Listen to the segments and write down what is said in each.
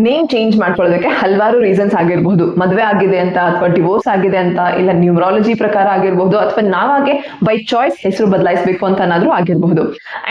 Name change ಮಾಡ್ಕೊಳ್ಳೋದಕ್ಕೆ ಹಲವಾರು reasons ಆಗಿರಬಹುದು. ಮದುವೆ ಆಗಿದೆ ಅಂತ, ಅಥವಾ ಡಿವೋರ್ಸ್ ಆಗಿದೆ ಅಂತ, ಇಲ್ಲ ನ್ಯೂಮರಾಲಜಿ ಪ್ರಕಾರ ಆಗಿರಬಹುದು, ಅಥವಾ ನಾವಾಗೆ ಬೈ ಚಾಯ್ಸ್ ಹೆಸರು ಬದಲಾಯಿಸಬೇಕು ಅಂತ ಏನಾದ್ರೂ ಆಗಿರಬಹುದು.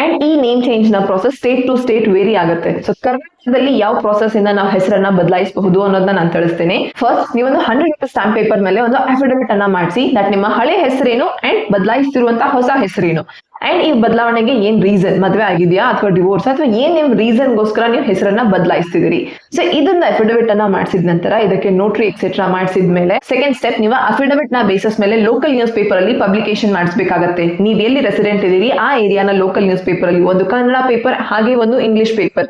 ಅಂಡ್ ಈ ನೇಮ್ ಚೇಂಜ್ ನ process state to state vary ಆಗುತ್ತೆ. ಸೊ ಕರ್ನಾಟಕದಲ್ಲಿ ಯಾವ ಪ್ರಾಸೆಸ್ ಇಂದ ನಾವು ಹೆಸರನ್ನ ಬದಲಾಯಿಸಬಹುದು ಅನ್ನೋದನ್ನ ನಾನು ತಿಳಿಸ್ತೇನೆ. ಫಸ್ಟ್, ನೀವೊಂದು 100 ರೂಪಾಯಿ ಸ್ಟಾಂಪ್ ಪೇಪರ್ ಮೇಲೆ ಒಂದು ಅಫಿಡವಿಟ್ ಅನ್ನ ಮಾಡಿಸಿ, ದಟ್ ನಿಮ್ಮ ಹಳೆ ಹೆಸರೇನು ಅಂಡ್ ಬದಲಾಯಿಸ್ತಿರುವಂತಹ ಹೊಸ ಹೆಸರೇನು, ಅಂಡ್ ಈ ಬದಲಾವಣೆಗೆ ಏನ್ ರೀಸನ್, ಮದುವೆ ಆಗಿದೆಯಾ ಅಥವಾ ಡಿವೋರ್ಸ್ ಅಥವಾ ಏನ್ ನಿಮ್ ರೀಸನ್ ಗೋಸ್ಕರ ನೀವು ಹೆಸರನ್ನ ಬದಲಾಯಿಸ್ತಿದ್ದೀರಿ. ಸೊ ಇದನ್ನ ಅಫಿಡವಿಟ್ ಅನ್ನ ಮಾಡಿಸಿದ ನಂತರ ಇದಕ್ಕೆ ನೋಟ್ರಿ ಎಕ್ಸೆಟ್ರಾ ಮಾಡಿಸಿದ್ಮೇಲೆ ಸೆಕೆಂಡ್ ಸ್ಟೆಪ್, ನೀವು ಅಫಿಡವಿಟ್ ನ ಬೇಸಿಸ್ ಮೇಲೆ ಲೋಕಲ್ ನ್ಯೂಸ್ ಪೇಪರ್ ಅಲ್ಲಿ ಪಬ್ಲಿಕೇಶನ್ ಮಾಡಿಸಬೇಕಾಗತ್ತೆ. ನೀವ್ ಎಲ್ಲಿ ರೆಸಿಡೆಂಟ್ ಇದೀರಿ ಆ ಏರಿಯಾನ ಲೋಕಲ್ ನ್ಯೂಸ್ ಪೇಪರ್ ಅಲ್ಲಿ, ಒಂದು ಕನ್ನಡ ಪೇಪರ್ ಹಾಗೆ ಒಂದು ಇಂಗ್ಲಿಷ್ ಪೇಪರ್,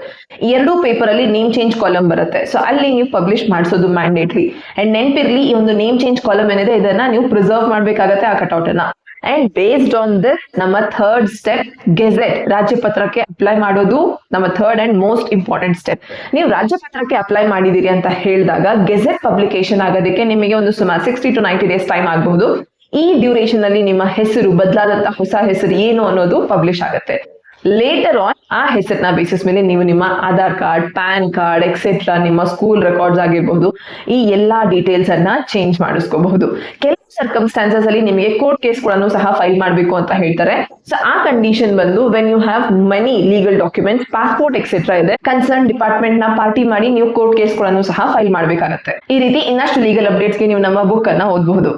ಎರಡೂ ಪೇಪರ್ ಅಲ್ಲಿ ನೇಮ್ ಚೇಂಜ್ ಕಾಲಮ್ ಬರುತ್ತೆ. ಸೊ ಅಲ್ಲಿ ನೀವು ಪಬ್ಲಿಷ್ ಮಾಡಿಸೋದು ಮ್ಯಾಂಡೇಟ್ರಿ. ಅಂಡ್ ನೆನ್ಪಿರ್ಲಿ, ಈ ಒಂದು ನೇಮ್ ಚೇಂಜ್ ಕಾಲಮ್ ಏನಿದೆ ಇದನ್ನ ನೀವು ಪ್ರಿಸರ್ವ್ ಮಾಡ್ಬೇಕಾಗತ್ತೆ ಆ ಕಟೌಟ್ ಅನ್ನ. ಅಂಡ್ ಬೇಸ್ಡ್ ಆನ್ ದಿಸ್, ನಮ್ಮ ಥರ್ಡ್ ಸ್ಟೆಪ್ ಗೆಜೆಟ್, ರಾಜ್ಯಪತ್ರಕ್ಕೆ ಅಪ್ಲೈ ಮಾಡೋದು ನಮ್ಮ third and most important step. ನೀವು ರಾಜ್ಯಪತ್ರಕ್ಕೆ ಅಪ್ಲೈ ಮಾಡಿದಿರಿ ಅಂತ ಹೇಳಿದಾಗ ಗೆಜೆಟ್ ಪಬ್ಲಿಕೇಶನ್ ಆಗೋದಕ್ಕೆ ನಿಮಗೆ ಒಂದು ಸುಮಾರು 60 to 90 ಡೇಸ್ ಟೈಮ್ ಆಗಬಹುದು. ಈ ಡ್ಯೂರೇಷನ್ ಅಲ್ಲಿ ನಿಮ್ಮ ಹೆಸರು, ಬದಲಾದಂತಹ ಹೊಸ ಹೆಸರು ಏನು ಅನ್ನೋದು ಪಬ್ಲಿಷ್ ಆಗುತ್ತೆ. ಲೇಟರ್ ಆನ್ ಆ ಹೆಸರಿನ ಬೇಸಿಸ್ ಮೇಲೆ ನೀವು ನಿಮ್ಮ Aadhaar card, PAN card etcetera, ನಿಮ್ಮ ಸ್ಕೂಲ್ ರೆಕಾರ್ಡ್ಸ್ ಆಗಿರ್ಬಹುದು, ಈ ಎಲ್ಲಾ ಡೀಟೇಲ್ಸ್ ಅನ್ನ ಚೇಂಜ್ ಮಾಡಿಸ್ಕೋಬಹುದು. ಕೆಲವು ಸರ್ಕಮ್ಸ್ಟಾನ್ಸಸ್ ಅಲ್ಲಿ ನಿಮಗೆ ಕೋರ್ಟ್ ಕೇಸ್ ಕೂಡ ಸಹ ಫೈಲ್ ಮಾಡಬೇಕು ಅಂತ ಹೇಳ್ತಾರೆ. ಸೊ ಆ ಕಂಡೀಷನ್ ಬಂದು when you have many legal documents, passport etcetera ಇದೆ, ಕನ್ಸರ್ನ್ ಡಿಪಾರ್ಟ್ಮೆಂಟ್ ನ ಪಾರ್ಟಿ ಮಾಡಿ ನೀವು ಕೋರ್ಟ್ ಕೇಸ್ ಕೂಡ ಸಹ ಫೈಲ್ ಮಾಡಬೇಕಾಗತ್ತೆ. ಈ ರೀತಿ ಇನ್ನಷ್ಟು ಲೀಗಲ್ ಅಪ್ಡೇಟ್ಸ್ಗೆ ನೀವು ನಮ್ಮ ಬುಕ್ ಅನ್ನ ಓದಬಹುದು.